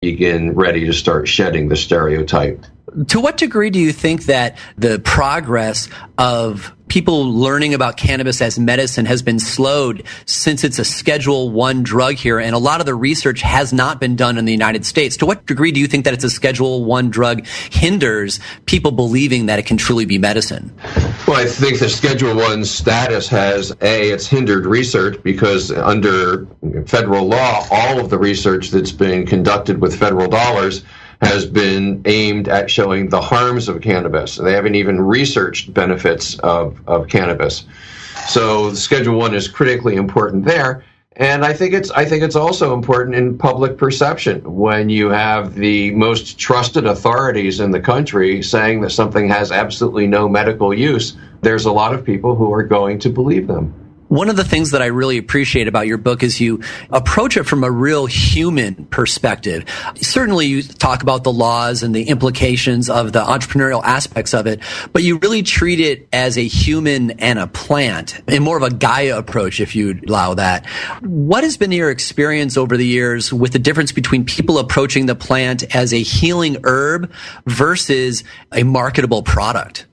begin ready to start shedding the stereotype. To what degree do you think that the progress of people learning about cannabis as medicine has been slowed since it's a Schedule I drug here, and a lot of the research has not been done in the United States? To what degree do you think that it's a Schedule I drug hinders people believing that it can truly be medicine? Well, I think the Schedule I status has, it's hindered research because under federal law, all of the research that's been conducted with federal dollars has been aimed at showing the harms of cannabis. They haven't even researched benefits of cannabis. So Schedule I is critically important there. And I think it's also important in public perception when you have the most trusted authorities in the country saying that something has absolutely no medical use. There's a lot of people who are going to believe them. One of the things that I really appreciate about your book is you approach it from a real human perspective. Certainly you talk about the laws and the implications of the entrepreneurial aspects of it, but you really treat it as a human and a plant, and more of a Gaia approach, if you'd allow that. What has been your experience over the years with the difference between people approaching the plant as a healing herb versus a marketable product?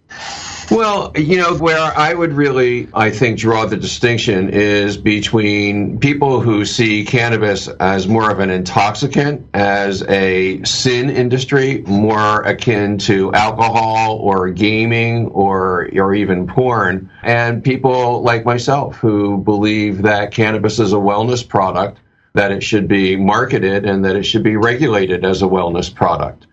Well, where I would really, I think, draw the distinction is between people who see cannabis as more of an intoxicant, as a sin industry, more akin to alcohol or gaming or even porn, and people like myself who believe that cannabis is a wellness product, that it should be marketed and that it should be regulated as a wellness product.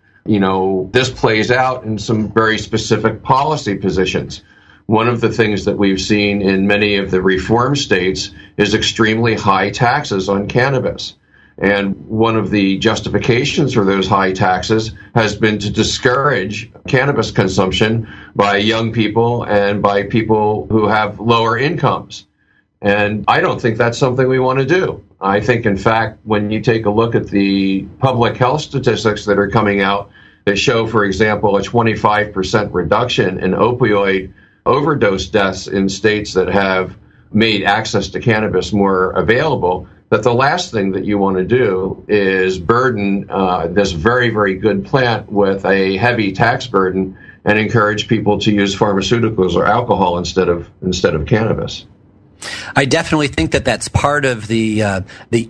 This plays out in some very specific policy positions. One of the things that we've seen in many of the reform states is extremely high taxes on cannabis. And one of the justifications for those high taxes has been to discourage cannabis consumption by young people and by people who have lower incomes. And I don't think that's something we want to do. I think, in fact, when you take a look at the public health statistics that are coming out that show, for example, a 25% reduction in opioid overdose deaths in states that have made access to cannabis more available, that the last thing that you want to do is burden this very, very good plant with a heavy tax burden and encourage people to use pharmaceuticals or alcohol instead of cannabis. I definitely think that that's part of the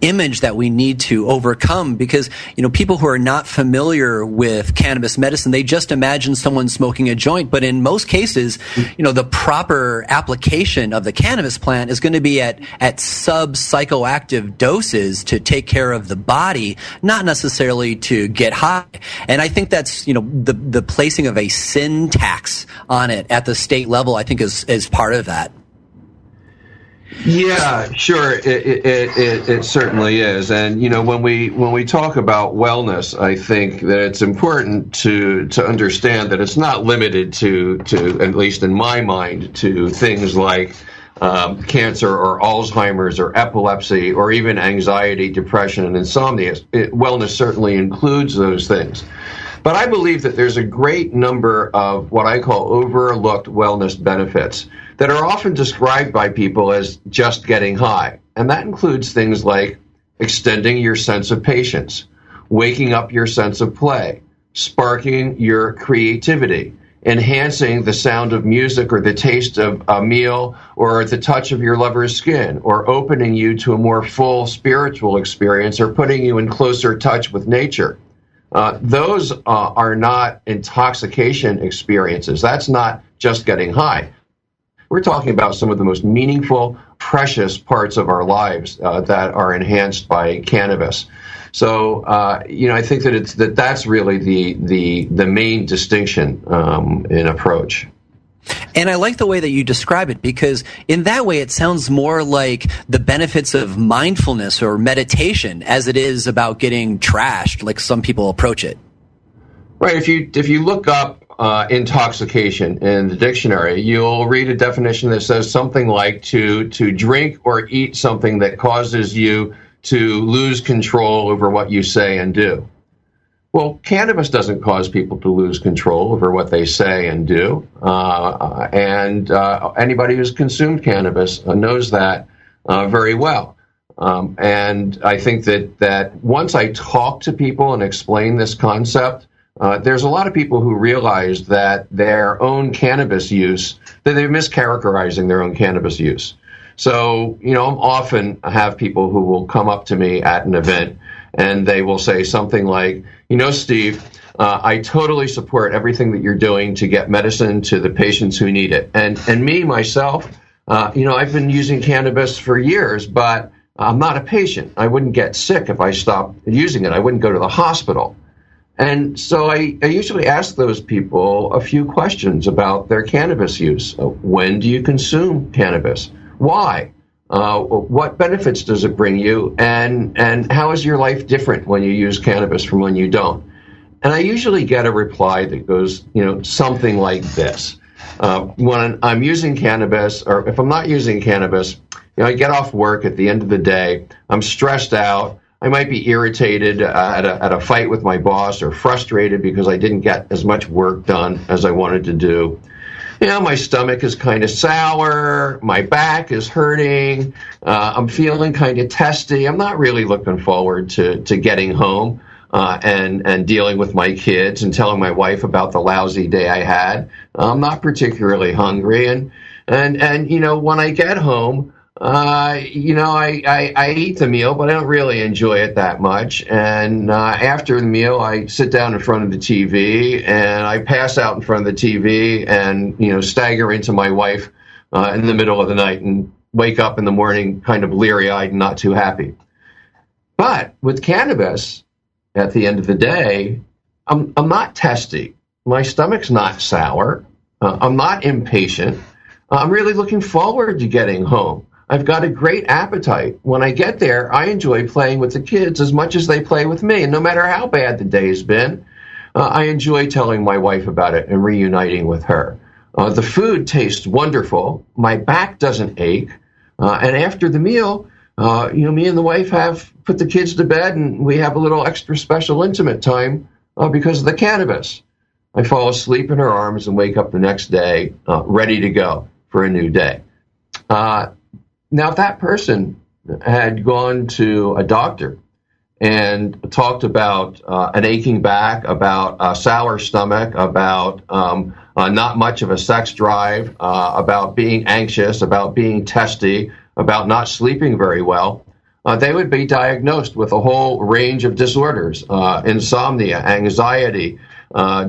image that we need to overcome, because people who are not familiar with cannabis medicine, they just imagine someone smoking a joint. But in most cases, the proper application of the cannabis plant is going to be at sub-psychoactive doses to take care of the body, not necessarily to get high. And I think that's the placing of a sin tax on it at the state level, I think is part of that. Yeah, sure. It certainly is. And, when we talk about wellness, I think that it's important to understand that it's not limited to, at least in my mind, to things like cancer or Alzheimer's or epilepsy or even anxiety, depression, and insomnia. Wellness certainly includes those things. But I believe that there's a great number of what I call overlooked wellness benefits that are often described by people as just getting high. And that includes things like extending your sense of patience, waking up your sense of play, sparking your creativity, enhancing the sound of music or the taste of a meal or the touch of your lover's skin, or opening you to a more full spiritual experience or putting you in closer touch with nature. Those are not intoxication experiences. That's not just getting high. We're talking about some of the most meaningful, precious parts of our lives that are enhanced by cannabis. So, I think that that's really the main distinction in approach. And I like the way that you describe it, because in that way it sounds more like the benefits of mindfulness or meditation as it is about getting trashed, like some people approach it. Right. If you look up intoxication in the dictionary, you'll read a definition that says something like to drink or eat something that causes you to lose control over what you say and do. Well, cannabis doesn't cause people to lose control over what they say and do. And anybody who's consumed cannabis knows that very well. And I think that once I talk to people and explain this concept, there's a lot of people who realize that their own cannabis use, that they're mischaracterizing their own cannabis use. So, I'm often have people who will come up to me at an event and they will say something like, Steve, I totally support everything that you're doing to get medicine to the patients who need it. And me, myself, I've been using cannabis for years, but I'm not a patient. I wouldn't get sick if I stopped using it. I wouldn't go to the hospital. And so I usually ask those people a few questions about their cannabis use. When do you consume cannabis? Why? What benefits does it bring you? And how is your life different when you use cannabis from when you don't? And I usually get a reply that goes, something like this. When I'm using cannabis, or if I'm not using cannabis, I get off work at the end of the day. I'm stressed out. I might be irritated at a fight with my boss, or frustrated because I didn't get as much work done as I wanted to do. My stomach is kind of sour. My back is hurting. I'm feeling kind of testy. I'm not really looking forward to getting home and dealing with my kids and telling my wife about the lousy day I had. I'm not particularly hungry. And when I get home, I eat the meal, but I don't really enjoy it that much. And after the meal, I sit down in front of the TV and I pass out in front of the TV and, stagger into my wife in the middle of the night and wake up in the morning kind of bleary-eyed and not too happy. But with cannabis, at the end of the day, I'm not testy. My stomach's not sour. I'm not impatient. I'm really looking forward to getting home. I've got a great appetite. When I get there, I enjoy playing with the kids as much as they play with me. And no matter how bad the day's been, I enjoy telling my wife about it and reuniting with her. The food tastes wonderful. My back doesn't ache. And after the meal, me and the wife have put the kids to bed and we have a little extra special intimate time because of the cannabis. I fall asleep in her arms and wake up the next day ready to go for a new day. Now, if that person had gone to a doctor and talked about an aching back, about a sour stomach, about not much of a sex drive, about being anxious, about being testy, about not sleeping very well, they would be diagnosed with a whole range of disorders, insomnia, anxiety,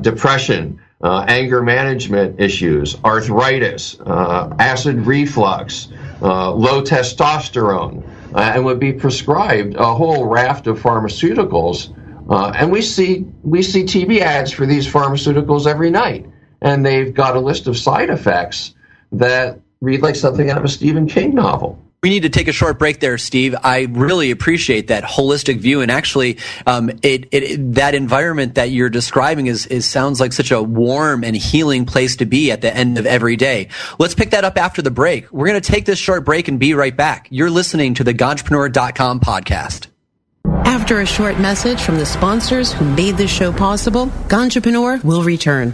depression, anger management issues, arthritis, acid reflux, low testosterone, and would be prescribed a whole raft of pharmaceuticals. And we see TV ads for these pharmaceuticals every night, and they've got a list of side effects that read like something out of a Stephen King novel. We need to take a short break there, Steve. I really appreciate that holistic view, and actually, that environment that you're describing is sounds like such a warm and healing place to be at the end of every day. Let's pick that up after the break. We're going to take this short break and be right back. You're listening to the Ganjapreneur.com podcast. After a short message from the sponsors who made this show possible, Ganjapreneur will return.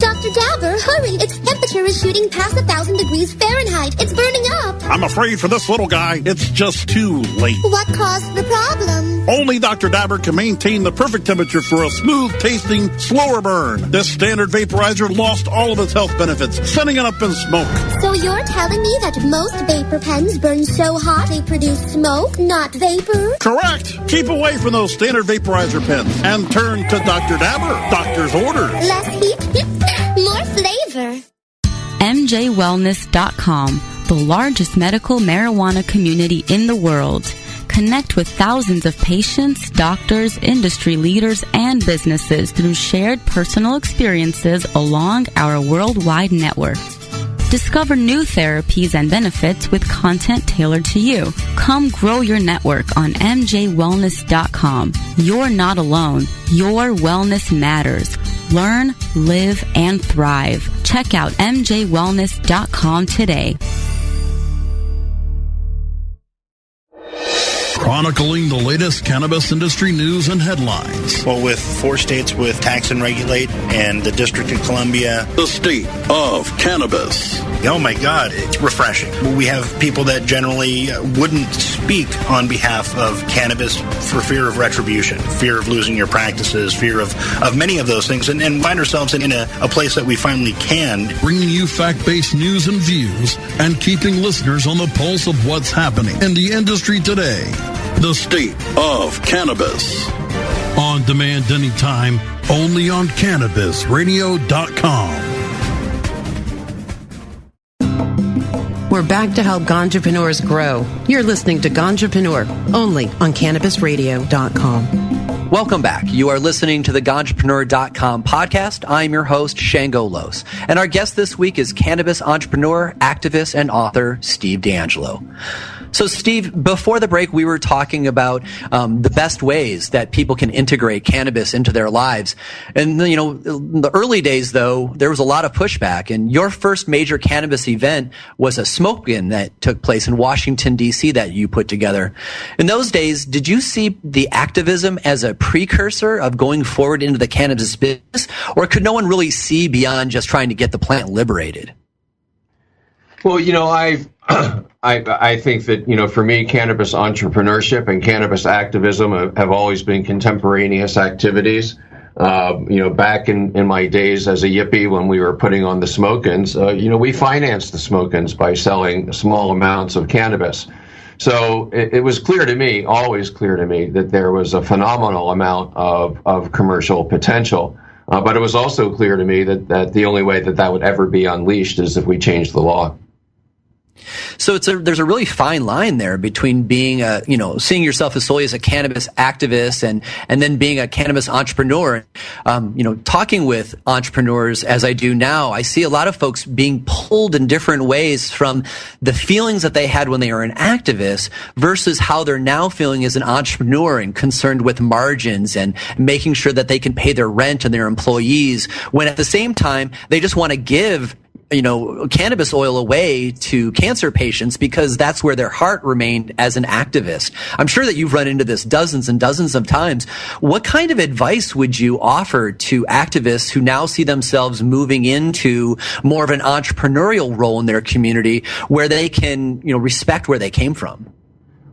Dr. Dabber, hurry! Its temperature is shooting past 1,000 degrees Fahrenheit. It's burning up. I'm afraid for this little guy, it's just too late. What caused the problem? Only Dr. Dabber can maintain the perfect temperature for a smooth-tasting, slower burn. This standard vaporizer lost all of its health benefits, sending it up in smoke. So you're telling me that most vapor pens burn so hot they produce smoke, not vapor? Correct. Keep away from those standard vaporizer pens and turn to Dr. Dabber. Doctor's orders. Less heat, more flavor. MJWellness.com, the largest medical marijuana community in the world. Connect with thousands of patients, doctors, industry leaders, and businesses through shared personal experiences along our worldwide network. Discover new therapies and benefits with content tailored to you. Come grow your network on MJWellness.com. You're not alone. Your wellness matters. Learn, live, and thrive. Check out MJWellness.com today. chronicling the latest cannabis industry news and headlines. Well, with 4 states with tax and regulate and the District of Columbia. The state of cannabis. Oh my God, it's refreshing. We have people that generally wouldn't speak on behalf of cannabis for fear of retribution, fear of losing your practices, fear of many of those things, and find ourselves in a place that we finally can. Bringing you fact-based news and views and keeping listeners on the pulse of what's happening in the industry today. The state of cannabis. On demand anytime, only on CannabisRadio.com. We're back to help ganjapreneurs grow. You're listening to Ganjapreneur, only on CannabisRadio.com. Welcome back. You are listening to the Ganjapreneur.com podcast. I'm your host, Shango Los. And our guest this week is cannabis entrepreneur, activist, and author Steve D'Angelo. So, Steve, before the break, we were talking about the best ways that people can integrate cannabis into their lives. And, you know, in the early days, though, there was a lot of pushback. And your first major cannabis event was a smoke-in that took place in Washington, D.C. that you put together. In those days, did you see the activism as a precursor of going forward into the cannabis business? Or could no one really see beyond just trying to get the plant liberated? Well, you know, I think that, you know, for me, cannabis entrepreneurship and cannabis activism have always been contemporaneous activities. You know, back in my days as a yippie when we were putting on the smoke-ins, you know, we financed the smoke-ins by selling small amounts of cannabis. So it was clear to me, always clear to me, that there was a phenomenal amount of commercial potential. But it was also clear to me that the only way that would ever be unleashed is if we changed the law. So there's a really fine line there between being seeing yourself as solely as a cannabis activist and then being a cannabis entrepreneur. Talking with entrepreneurs as I do now, I see a lot of folks being pulled in different ways from the feelings that they had when they were an activist versus how they're now feeling as an entrepreneur and concerned with margins and making sure that they can pay their rent and their employees, when at the same time they just want to give cannabis oil away to cancer patients because that's where their heart remained as an activist. I'm sure that you've run into this dozens and dozens of times. What kind of advice would you offer to activists who now see themselves moving into more of an entrepreneurial role in their community where they can, respect where they came from?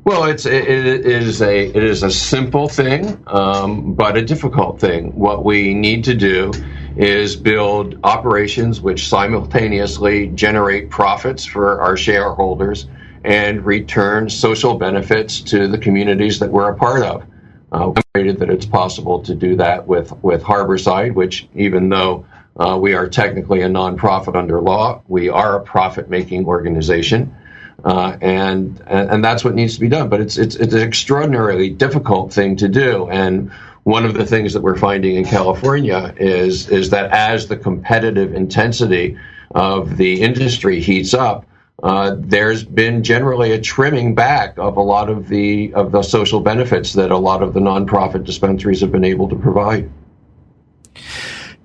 Well, it is a simple thing, but a difficult thing. What we need to do is build operations which simultaneously generate profits for our shareholders and return social benefits to the communities that we're a part of. I'm afraid that it's possible to do that with Harborside, which, even though we are technically a nonprofit under law, we are a profit-making organization. And that's what needs to be done. But it's an extraordinarily difficult thing to do. And one of the things that we're finding in California is that as the competitive intensity of the industry heats up, there's been generally a trimming back of a lot of the social benefits that a lot of the nonprofit dispensaries have been able to provide.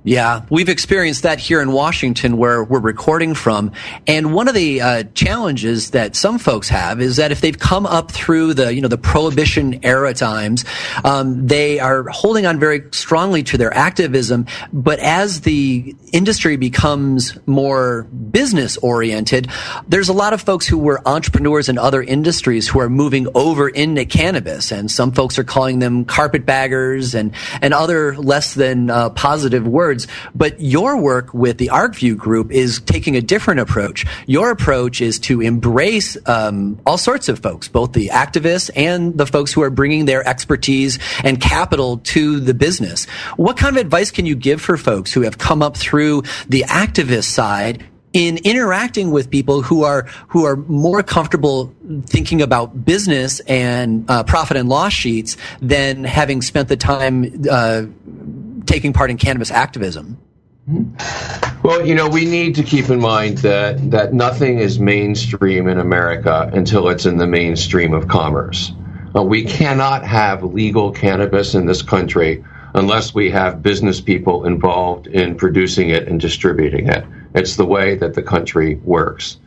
Yeah, we've experienced that here in Washington where we're recording from. And one of the challenges that some folks have is that if they've come up through the Prohibition era times, they are holding on very strongly to their activism. But as the industry becomes more business oriented, there's a lot of folks who were entrepreneurs in other industries who are moving over into cannabis. And some folks are calling them carpetbaggers and other less than positive words. But your work with the ArcView Group is taking a different approach. Your approach is to embrace all sorts of folks, both the activists and the folks who are bringing their expertise and capital to the business. What kind of advice can you give for folks who have come up through the activist side in interacting with people who are more comfortable thinking about business and profit and loss sheets than having spent the time taking part in cannabis activism? Well, we need to keep in mind that nothing is mainstream in America until it's in the mainstream of commerce. We cannot have legal cannabis in this country unless we have business people involved in producing it and distributing it. It's the way that the country works.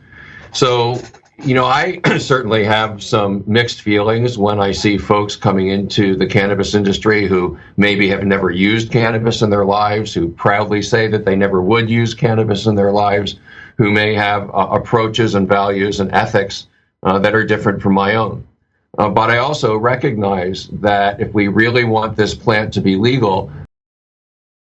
So, I certainly have some mixed feelings when I see folks coming into the cannabis industry who maybe have never used cannabis in their lives, who proudly say that they never would use cannabis in their lives, who may have approaches and values and ethics that are different from my own. But I also recognize that if we really want this plant to be legal,